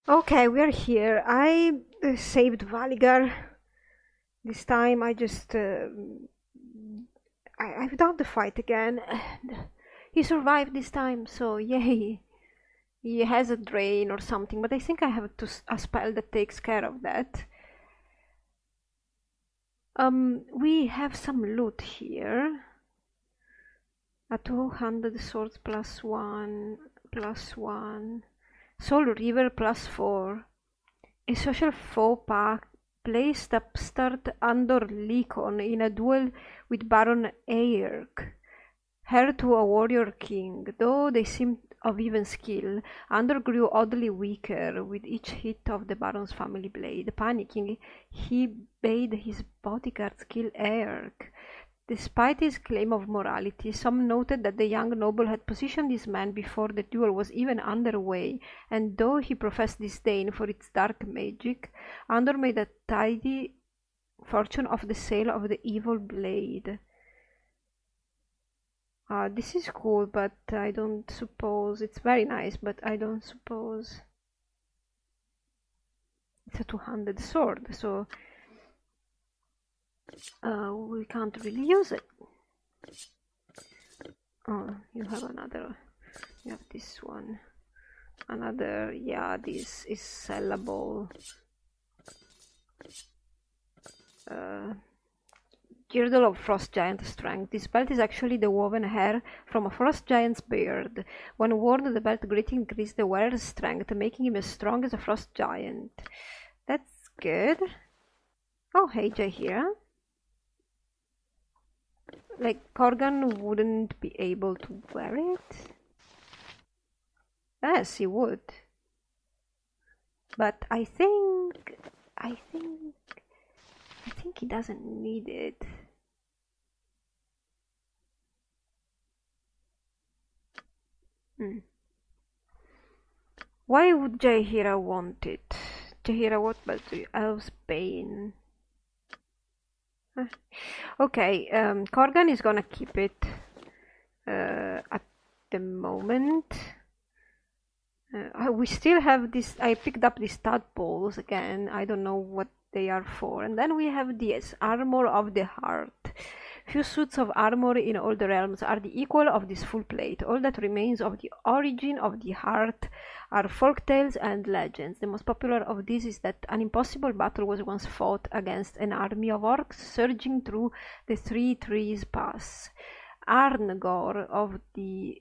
Okay, we're here. I saved Valigar. This time I've done the fight again. And he survived this time, so yay. He has a drain or something, but I think I have a spell that takes care of that. We have some loot here. A 200 swords +1. Soul River +4. A social faux pas placed upstart Andor Lycon in a duel with Baron Eirk, heir to a warrior king. Though they seemed of even skill, Andor grew oddly weaker with each hit of the Baron's family blade. Panicking, he bade his bodyguards kill Eirk. Despite his claim of morality, some noted that the young noble had positioned his men before the duel was even underway, and though he professed disdain for its dark magic, Andor made a tidy fortune of the sale of the evil blade. This is cool, but I don't suppose... It's very nice, but I don't suppose... It's a two-handed sword, so... we can't really use it. Oh, you have another. You have this one. Another, yeah, this is sellable. Girdle of Frost Giant Strength. This belt is actually the woven hair from a Frost Giant's beard. When worn, the belt greatly increases the wearer's strength, making him as strong as a Frost Giant. That's good. Oh, hey, Jaheira. Like, Corgan wouldn't be able to wear it? Yes, he would. But I think he doesn't need it. Why would Jaheira want it? Jaheira, what belt do you? Elf's Bane. Okay, Corgan is gonna keep it at the moment. We still have this. I picked up these tadpoles again. I don't know what they are for. And then we have this Armor of the Heart. Few suits of armor in all the realms are the equal of this full plate. All that remains of the origin of the heart are folktales and legends. The most popular of these is that an impossible battle was once fought against an army of orcs surging through the Three Trees Pass. Arngor of the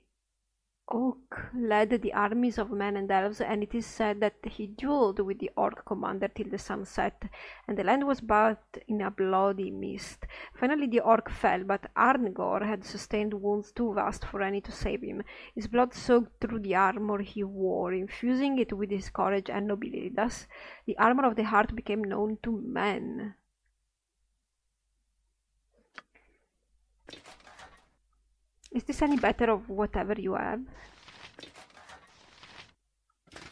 Oak led the armies of men and elves, and it is said that he duelled with the orc commander till the sun set, and the land was bathed in a bloody mist. Finally the orc fell, but Arngor had sustained wounds too vast for any to save him. His blood soaked through the armor he wore, infusing it with his courage and nobility. Thus the armor of the heart became known to men. Is this any better of whatever you have?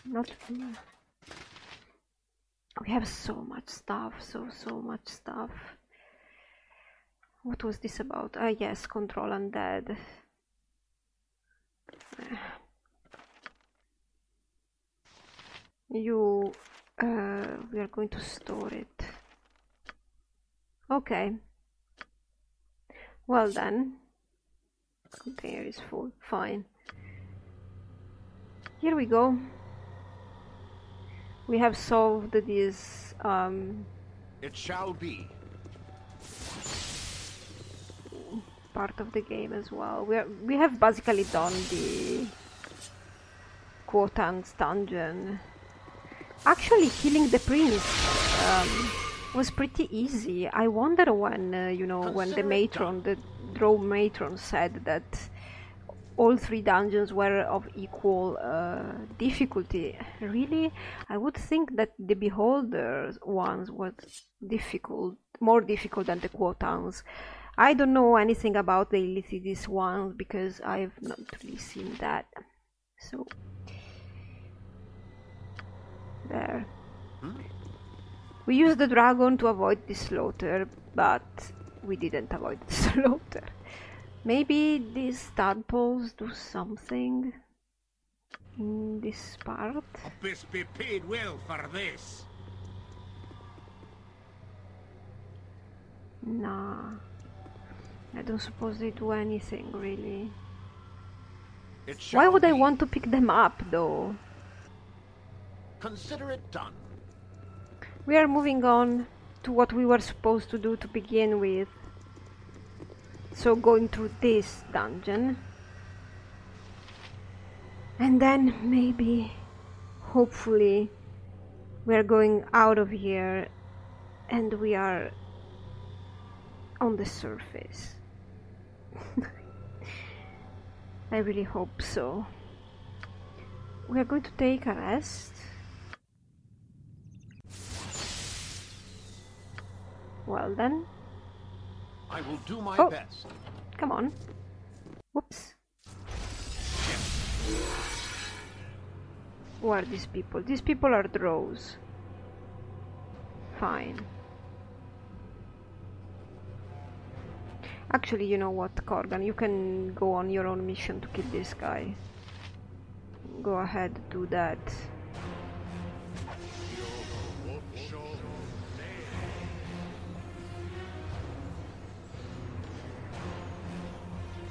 Not really. We have so much stuff, so much stuff. What was this about? Ah, yes, control undead. We are going to store it. Okay. Well then. Container is full. Fine. Here we go. We have solved this. It shall be. Part of the game as well. We have basically done the Quotans dungeon. Actually, killing the prince was pretty easy. I wonder when when the matron, the drow matron, said that all three dungeons were of equal difficulty. Really, I would think that the Beholder ones was more difficult than the Quotans. I don't know anything about the Illithidis ones because I've not really seen that. So there. We used the dragon to avoid the slaughter, but we didn't avoid the slaughter. Maybe these tadpoles do something? in this part. Abyss be paid well for this. Nah, I don't suppose they do anything really. Why would I want to pick them up though? Consider it done. We are moving on to what we were supposed to do to begin with. So going through this dungeon. And then maybe, hopefully, we are going out of here and we are on the surface. I really hope so. We are going to take a rest. Well then. I will do my best. Come on. Whoops. Who are these people? These people are drows. Fine. Actually, you know what, Corgan? You can go on your own mission to kill this guy. Go ahead, do that.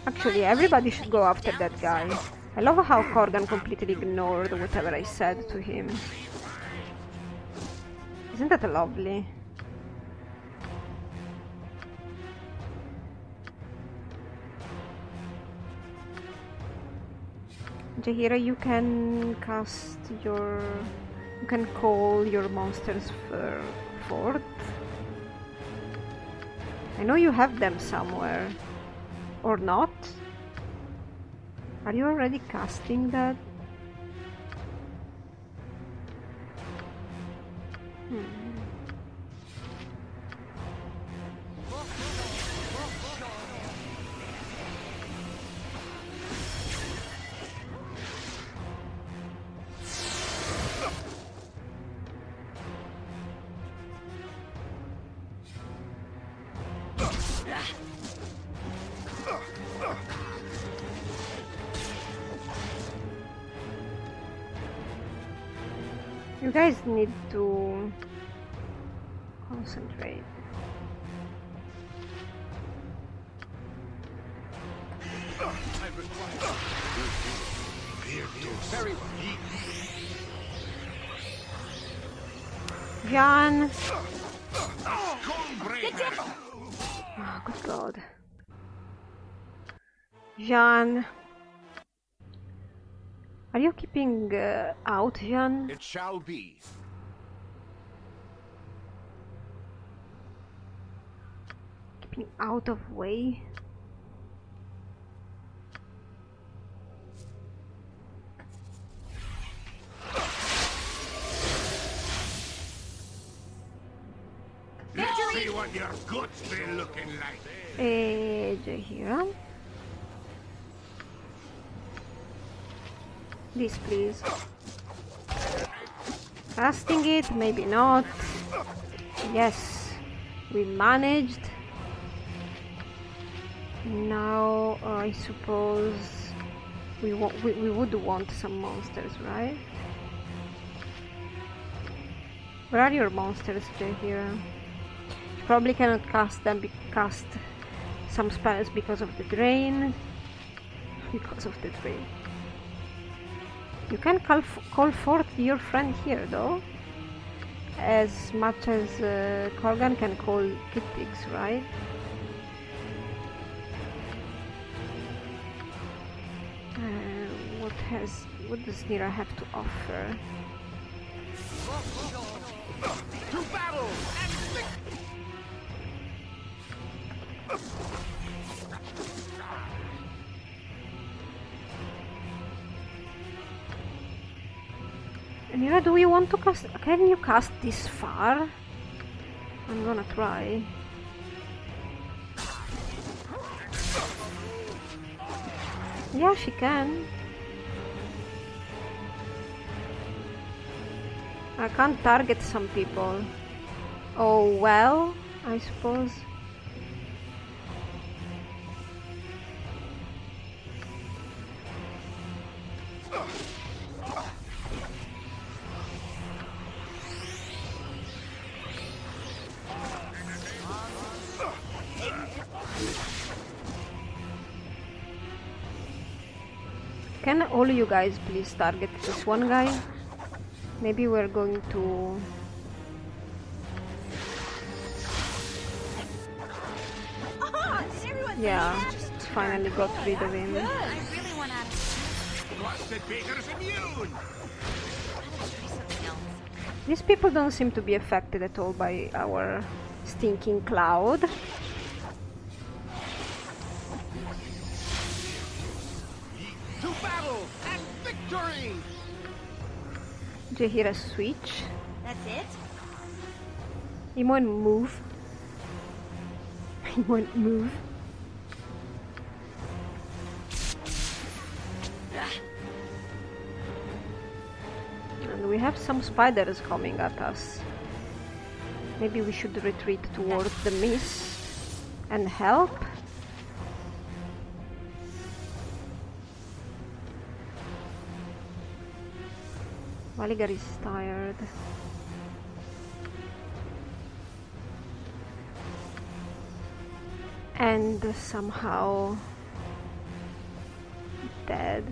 Actually, everybody should go after that guy. I love how Corgan completely ignored whatever I said to him. Isn't that lovely? Jaheira, you can cast your... You can call your monsters forth. I know you have them somewhere. Or not? Are you already casting that? You guys need to concentrate. Jan! Oh, good God. Jan! Are you keeping out, Jan? It shall be. Keeping out of way? Let's see what your guts be looking like. Jaheira. This, please. Casting it, maybe not. Yes, we managed. Now, I suppose we would want some monsters, right? Where are your monsters, Jaheira? You probably cannot cast them. Cast some spells because of the drain. Because of the drain. You can call forth your friend here, though. As much as Corgan can call Kittigs, right? What does Nira have to offer? To battle! Nira, do you want to cast? Can you cast this far? I'm gonna try. Yeah, she can. I can't target some people. Oh well, I suppose. Can all you guys please target this one guy? Maybe we're going to... Yeah, finally got rid of him. These people don't seem to be affected at all by our stinking cloud. To battle and victory! Do you hear a switch? That's it? He won't move. He won't move. And we have some spiders coming at us. Maybe we should retreat towards the mist and help. Valigar is tired. And somehow dead.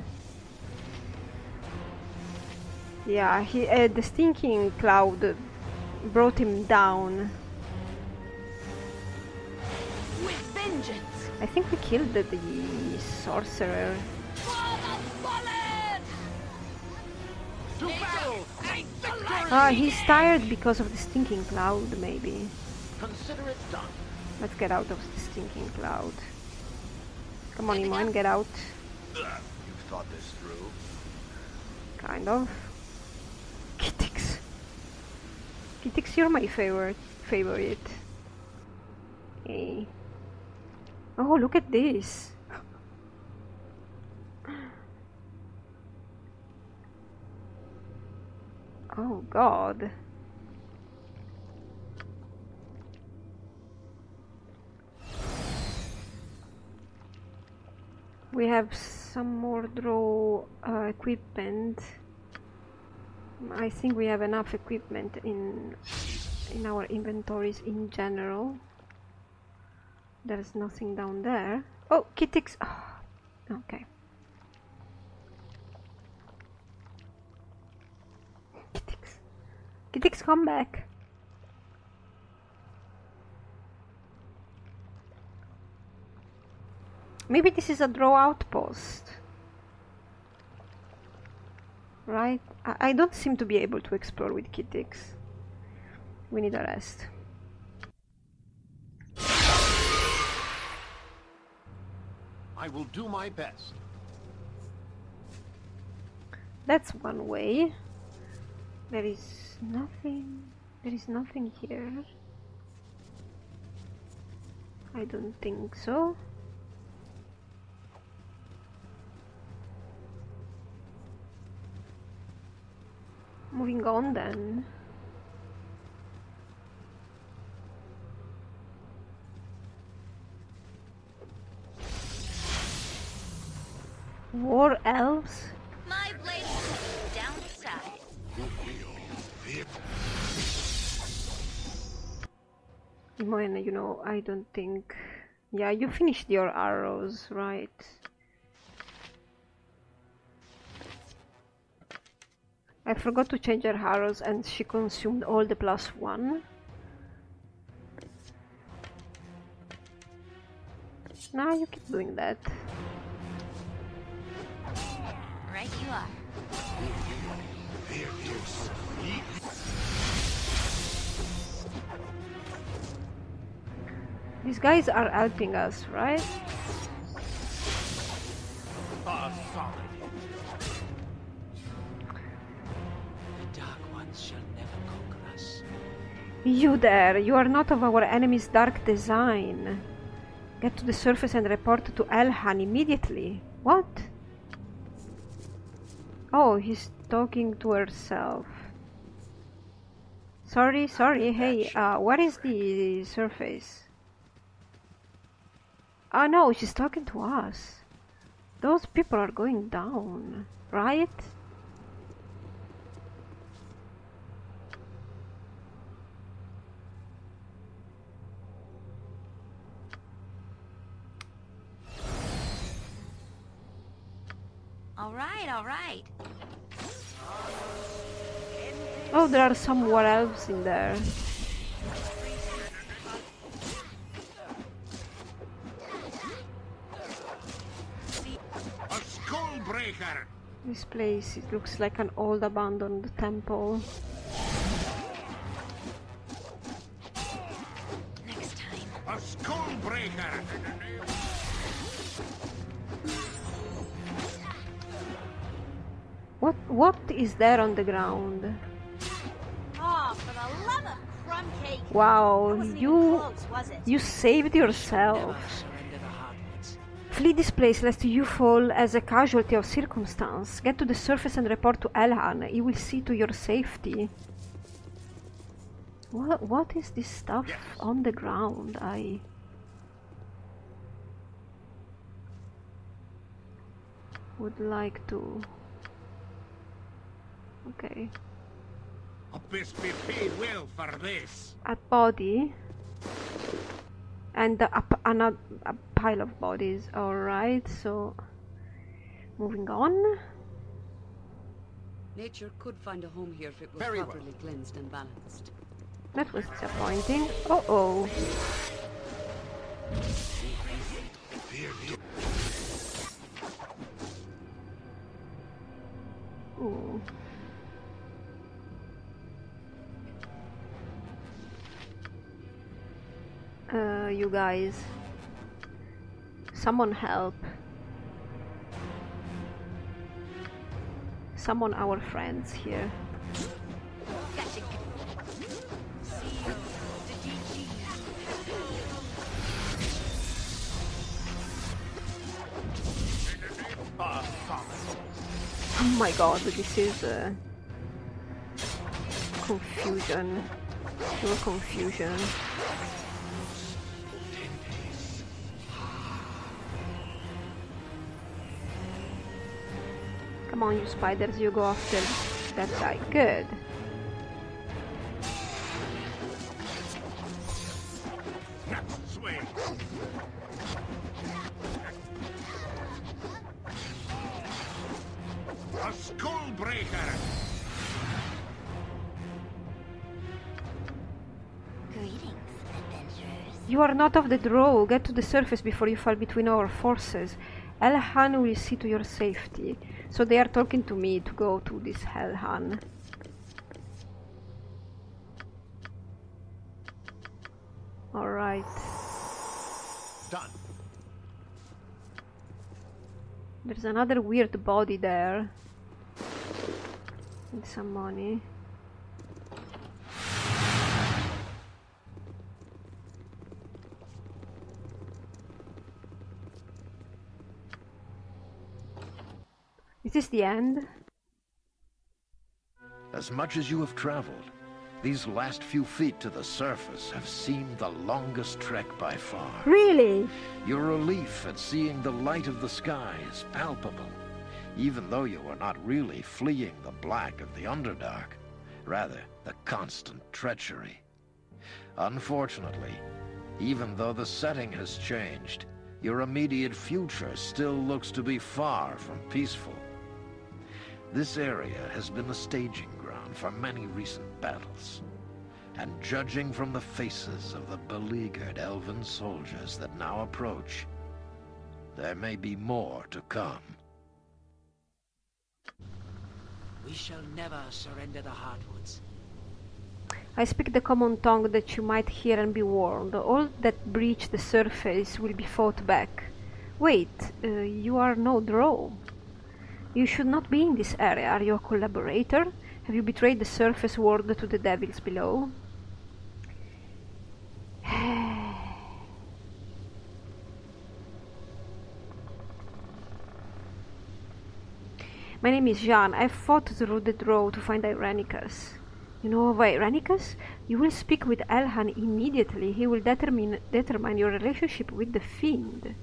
Yeah, the stinking cloud brought him down. With vengeance! I think we killed the sorcerer. To battle and victory! Ah, he's tired because of the stinking cloud, maybe. Consider it done. Let's get out of the stinking cloud. Come on, Imoen, get out. You've thought this through. Kind of. Kitix. Kitix, you're my favorite. Hey. Oh, look at this. Oh God. We have some more draw equipment. I think we have enough equipment in our inventories in general. There's nothing down there. Oh, Kitix. Oh, okay. Kitix, come back. Maybe this is a draw outpost. Right? I don't seem to be able to explore with Kitix. We need a rest. I will do my best. That's one way. There is nothing here. I don't think so. Moving on then. War elves? My blade is down the side. Imoen, you know, I don't think... Yeah, you finished your arrows, right? I forgot to change her arrows and she consumed all the +1. Nah, you keep doing that. Right you are. These guys are helping us, right? The Dark Ones shall never conquer us. You there! You are not of our enemy's dark design. Get to the surface and report to Elhan immediately. What? Oh, he's talking to herself. Sorry, hey, where is the surface? Oh no, she's talking to us. Those people are going down, right? All right, all right. Oh, there are some war elves in there. A skull breaker. This place, it looks like an old abandoned temple. Next time. A skull breaker. What is there on the ground? Oh, for the love of crumb cake. Wow, That wasn't even you close, was it? you saved yourself. Never surrender the hardwoods. Flee this place lest you fall as a casualty of circumstance. Get to the surface and report to Elhan. He will see to your safety. What is this stuff on the ground? I would like to... Okay. A best be paid well for this. A body. And a pile of bodies. Alright, so... Moving on. Nature could find a home here if it was Very well. properly cleansed and balanced. That was disappointing. Uh-oh. Ooh. You guys. Someone help. Summon our friends here. Gotcha. Oh my god, this is confusion. Pure confusion. Come on, you spiders, you go after that guy. Good. Next swing. A skull breaker. Greetings, adventurers. You are not of the draw. Get to the surface before you fall between our forces. Elhan will see to your safety. So they are talking to me to go to this Elhan. Alright. Done. There's another weird body there. And some money. Is this the end? As much as you have traveled, these last few feet to the surface have seemed the longest trek by far. Really? Your relief at seeing the light of the sky is palpable, even though you are not really fleeing the black of the Underdark, rather the constant treachery. Unfortunately, even though the setting has changed, your immediate future still looks to be far from peaceful. This area has been the staging ground for many recent battles, and judging from the faces of the beleaguered elven soldiers that now approach, there may be more to come. We shall never surrender the hardwoods. I speak the common tongue that you might hear and be warned. All that breach the surface will be fought back. Wait, you are no drow. You should not be in this area. Are you a collaborator? Have you betrayed the surface world to the devils below? My name is Jean. I fought through the drow to find Irenicus. You know of Irenicus? You will speak with Elhan immediately. He will determine your relationship with the fiend.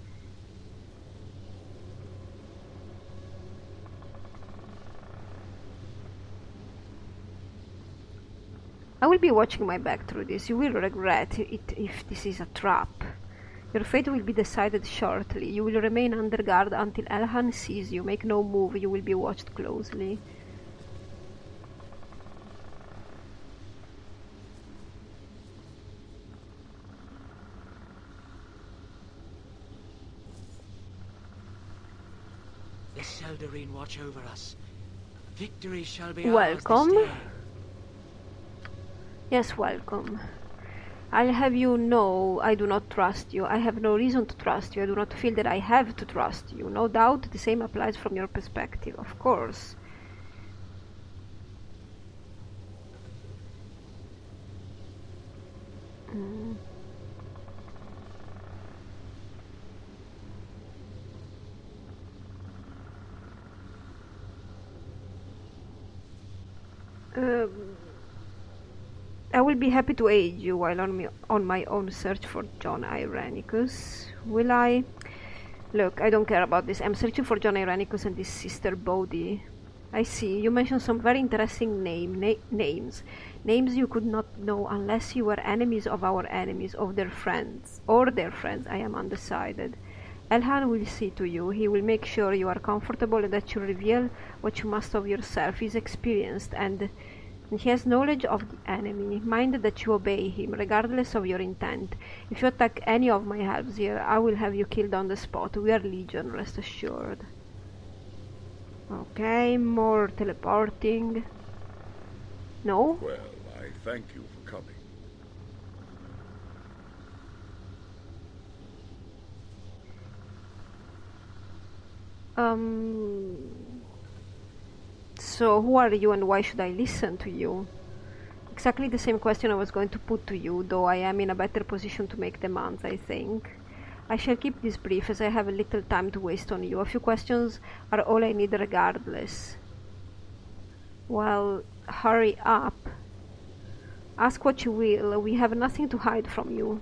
I will be watching my back through this. You will regret it if this is a trap. Your fate will be decided shortly. You will remain under guard until Elhan sees you. Make no move, you will be watched closely. The Seldarine watch over us. Victory shall be Welcome. ours this day. Yes, welcome. I'll have you know I do not trust you. I have no reason to trust you. I do not feel that I have to trust you. No doubt the same applies from your perspective, of course. I will be happy to aid you while on my own search for John Irenicus. Will I? Look, I don't care about this. I'm searching for John Irenicus and his sister Bodhi. I see. You mentioned some very interesting names. Names you could not know unless you were enemies of our enemies, of their friends. Or their friends. I am undecided. Elhan will see to you. He will make sure you are comfortable and that you reveal what you must of yourself. He is experienced and he has knowledge of the enemy. Mind that you obey him, regardless of your intent. If you attack any of my helps here, I will have you killed on the spot. We are legion, rest assured. Okay, more teleporting. No? Well, I thank you for coming. So who are you and why should I listen to you? Exactly the same question I was going to put to you, though I am in a better position to make demands, I think. I shall keep this brief as I have a little time to waste on you. A few questions are all I need regardless. Well, hurry up. Ask what you will. We have nothing to hide from you.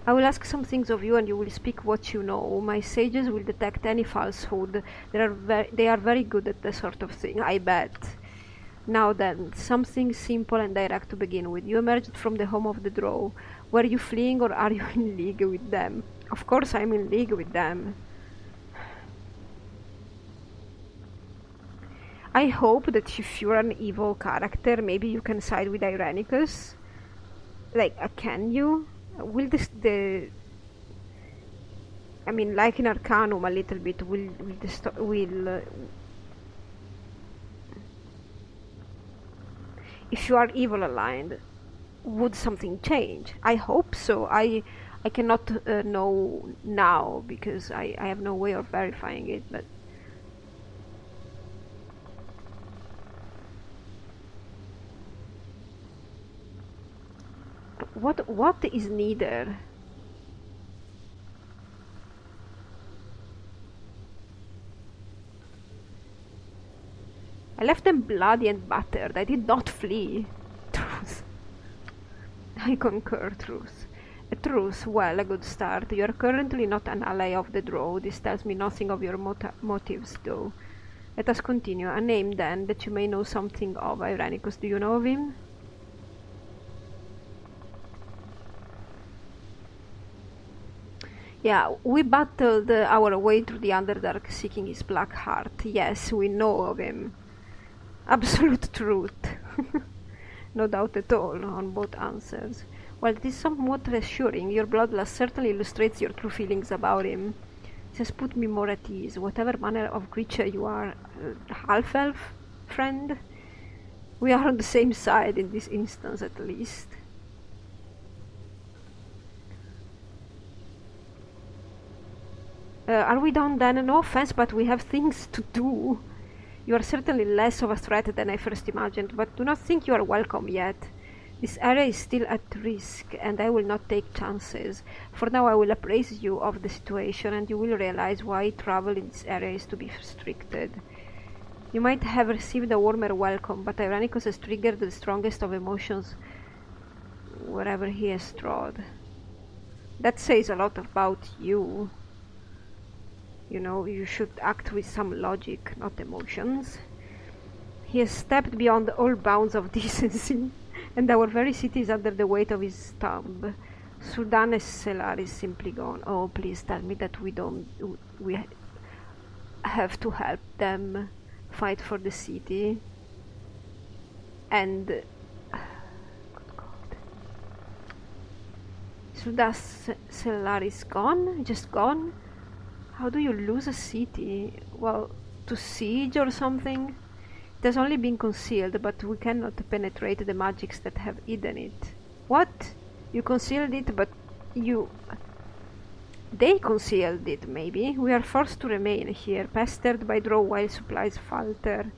I will ask some things of you and you will speak what you know. My sages will detect any falsehood. They are very good at this sort of thing, I bet. Now then, something simple and direct to begin with. You emerged from the home of the Drow. Were you fleeing or are you in league with them? Of course I'm in league with them. I hope that if you're an evil character, maybe you can side with Irenicus. Like, can you? Will I mean, like in Arcanum a little bit, if you are evil aligned, would something change? I hope so. I cannot know now because I have no way of verifying it, but what is neither? I left them bloody and battered. I did not flee. Truth. I concur, Truth. A truce, well, a good start. You are currently not an ally of the Drow. This tells me nothing of your motives, though. Let us continue. A name, then, that you may know something of. Irenicus, do you know of him? Yeah, we battled our way through the Underdark seeking his black heart. Yes, we know of him. Absolute truth. No doubt at all on both answers. Well, it is somewhat reassuring. Your bloodlust certainly illustrates your true feelings about him. It has put me more at ease. Whatever manner of creature you are, half-elf, friend? We are on the same side in this instance, at least. Are we done then? No offense, but we have things to do. You are certainly less of a threat than I first imagined, but do not think you are welcome yet. This area is still at risk, and I will not take chances. For now I will appraise you of the situation, and you will realize why travel in this area is to be restricted. You might have received a warmer welcome, but Irenicus has triggered the strongest of emotions wherever he has trod. That says a lot about you. You know, you should act with some logic, not emotions. He has stepped beyond all bounds of decency, and our very city is under the weight of his thumb. Sudanes Selar is simply gone. Oh, please tell me that we have to help them fight for the city. And good God. Sudanes Selar is gone? Just gone? How do you lose a city? Well, to siege or something? It has only been concealed, but we cannot penetrate the magics that have hidden it. What? You concealed it, but they concealed it, maybe. We are forced to remain here, pestered by draw while supplies falter.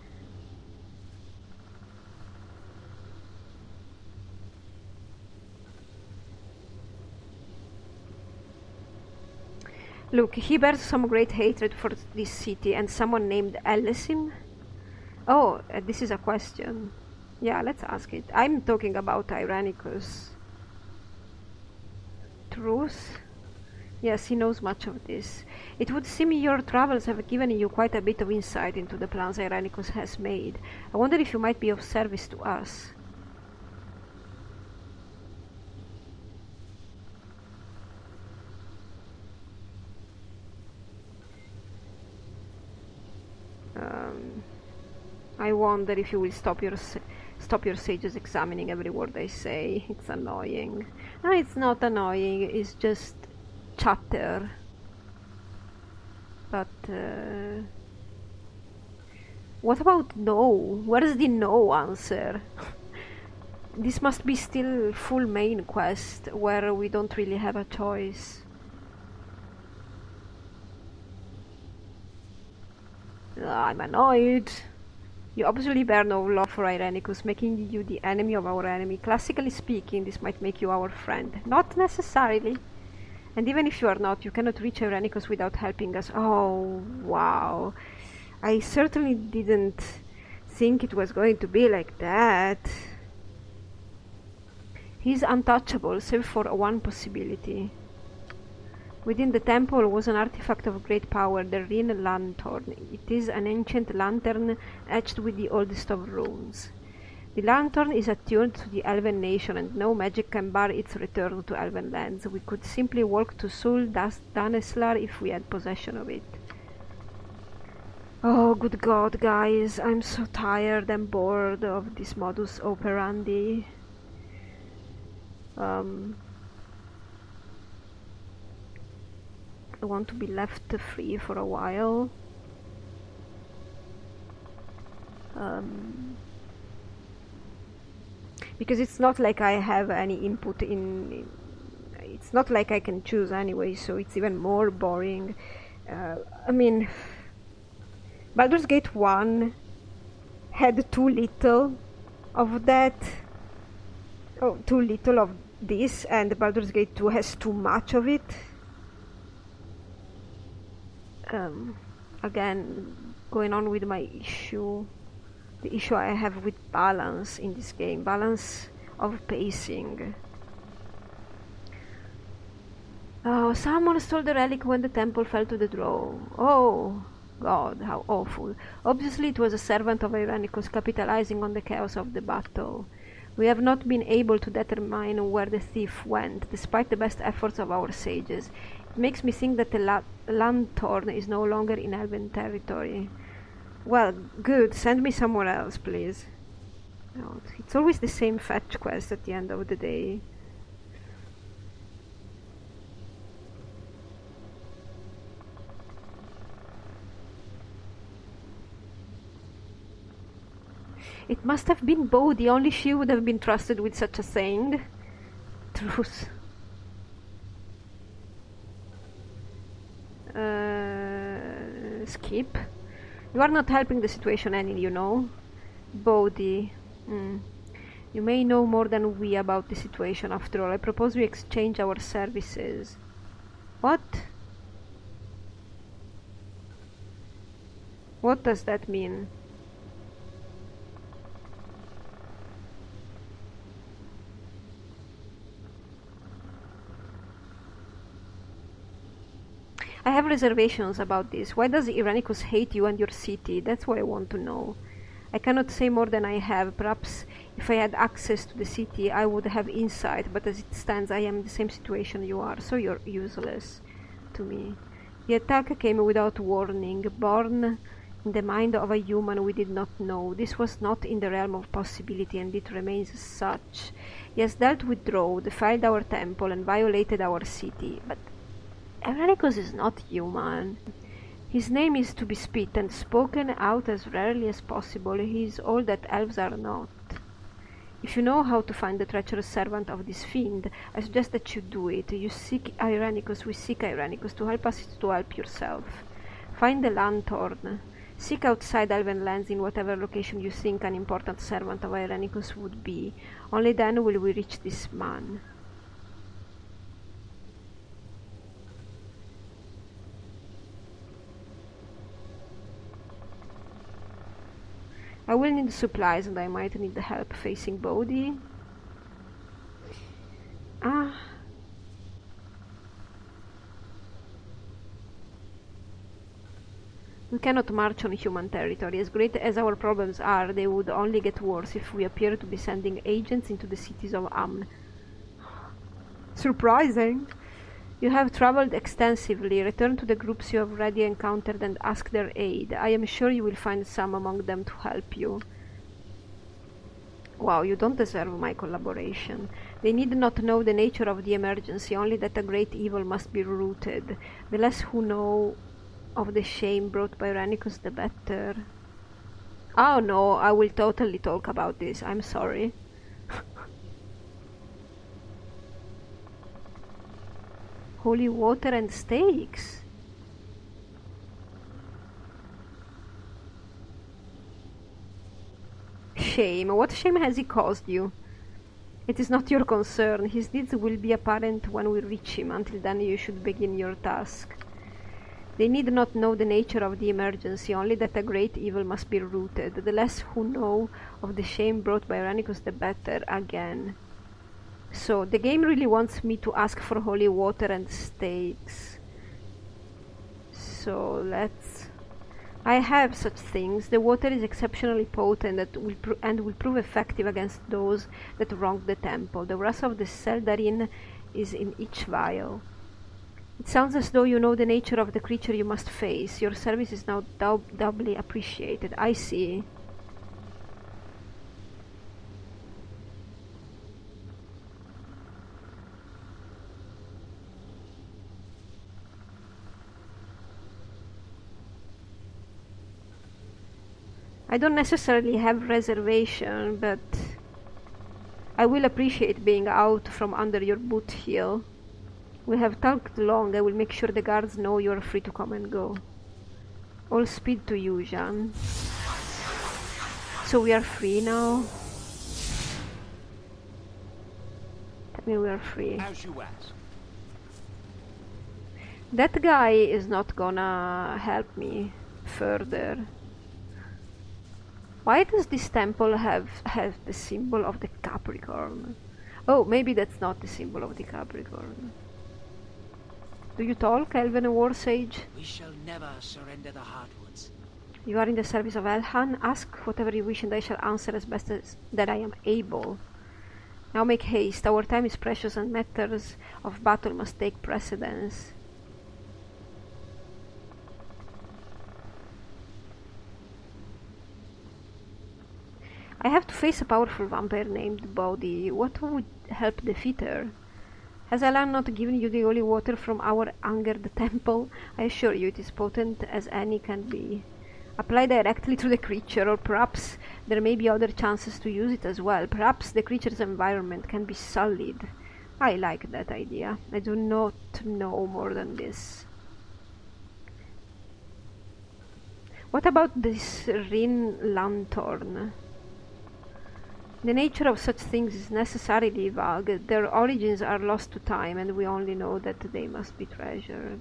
Look, he bears some great hatred for this city and someone named Elhan. Oh, this is a question. Yeah, let's ask it. I'm talking about Tyrannicus. Truth? Yes, he knows much of this. It would seem your travels have given you quite a bit of insight into the plans Tyrannicus has made. I wonder if you might be of service to us. I wonder if you will stop your sages examining every word I say. It's annoying. No, it's not annoying. It's just chatter. But what about no? Where is the no answer? This must be still full main quest where we don't really have a choice. I'm annoyed. You obviously bear no love for Tyrannicus, making you the enemy of our enemy. Classically speaking, this might make you our friend. Not necessarily. And even if you are not, you cannot reach Tyrannicus without helping us. Oh, wow. I certainly didn't think it was going to be like that. He's untouchable, save for one possibility. Within the temple was an artifact of great power, the Rin Lantern. It is an ancient lantern etched with the oldest of runes. The lantern is attuned to the Elven nation, and no magic can bar its return to Elven lands. We could simply walk to Sudanes Selar if we had possession of it. Oh, good God, guys, I'm so tired and bored of this modus operandi. I want to be left free for a while. Because it's not like I have any input in... It's not like I can choose anyway, so it's even more boring. I mean... Baldur's Gate 1 had too little of that. Oh, too little of this, and Baldur's Gate 2 has too much of it. Again, going on with my issue, the issue I have with balance in this game, balance of pacing. Oh, someone stole the relic when the temple fell to the draw. Oh God, how awful. Obviously it was a servant of Tyrannicus capitalizing on the chaos of the battle. We have not been able to determine where the thief went, despite the best efforts of our sages. It makes me think that the lantern is no longer in Elven territory. Well, good, send me somewhere else, please. No, it's always the same fetch quest at the end of the day. It must have been Bodhi, only she would have been trusted with such a thing. Truth. Skip. You are not helping the situation any, you know. Bodhi. You may know more than we about the situation. After all, I propose we exchange our services. What? What does that mean? I have reservations about this. Why does Tyrannicus hate you and your city? That's what I want to know. I cannot say more than I have. Perhaps If I had access to the city, I would have insight, but as it stands, I am in the same situation you are, so you're useless to me. The attack came without warning, born in the mind of a human we did not know. This was not in the realm of possibility, and it remains as such. He has dealt with Drow, defiled our temple, and violated our city, but Irenicus is not human. His name is to be spit and spoken out as rarely as possible. He is all that elves are not. If you know how to find the treacherous servant of this fiend, I suggest that you do it. You seek Irenicus, we seek Irenicus. To help us is to help yourself. Find the lantern. Seek outside Elven lands in whatever location you think an important servant of Irenicus would be. Only then will we reach this man. I will need supplies, and I might need the help facing Bodhi. We cannot march on human territory. As great as our problems are, they would only get worse if we appear to be sending agents into the cities of Amn. Surprising! You have traveled extensively. Return to the groups you have already encountered and ask their aid. I am sure you will find some among them to help you. Wow, you don't deserve my collaboration. They need not know the nature of the emergency, only that a great evil must be rooted. The less who know of the shame brought by Irenicus, the better. Oh no, I will totally talk about this. I'm sorry. Holy water and stakes. Shame. What shame has he caused you? It is not your concern. His deeds will be apparent when we reach him. Until then you should begin your task. They need not know the nature of the emergency, only that a great evil must be rooted. The less who know of the shame brought by Irenicus, the better. Again. So, the game really wants me to ask for holy water and stakes. So, let's... I have such things. The water is exceptionally potent and will prove effective against those that wronged the temple. The wrath of the Seldarin is in each vial. It sounds as though you know the nature of the creature you must face. Your service is now doubly appreciated. I see. I don't necessarily have reservation, but I will appreciate being out from under your boot heel. We have talked long. I will make sure the guards know you are free to come and go. All speed to you, Jean. So we are free now? Tell me we are free. As you ask. That guy is not gonna help me further. Why does this temple have the symbol of the Capricorn? Oh, maybe that's not the symbol of the Capricorn. Do you talk, Elven War Sage? We shall never surrender the Hardwoods. You are in the service of Elhan. Ask whatever you wish and I shall answer as best as that I am able. Now make haste. Our time is precious and matters of battle must take precedence. I have to face a powerful vampire named Bodhi. What would help defeat her? Has Elhan not given you the holy water from our angered temple? I assure you it is potent as any can be. Apply directly to the creature, or perhaps there may be other chances to use it as well. Perhaps the creature's environment can be sullied. I like that idea. I do not know more than this. What about this Rin Lantern? The nature of such things is necessarily vague. Their origins are lost to time, and we only know that they must be treasured.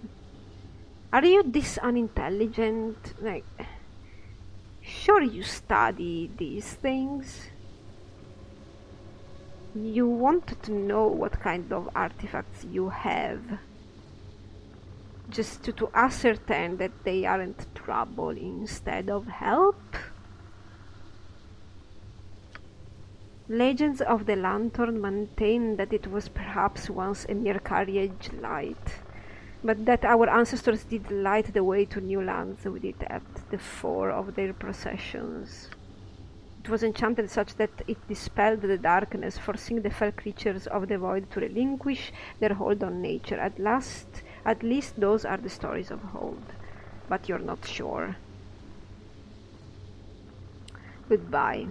Are you this unintelligent? Like, sure you study these things. You wanted to know what kind of artifacts you have. Just to ascertain that they aren't trouble instead of help? Legends of the Lantern maintain that it was perhaps once a mere carriage light, but that our ancestors did light the way to new lands with it at the fore of their processions. It was enchanted such that it dispelled the darkness, forcing the fell creatures of the void to relinquish their hold on nature. At least those are the stories of old, but you're not sure. Goodbye.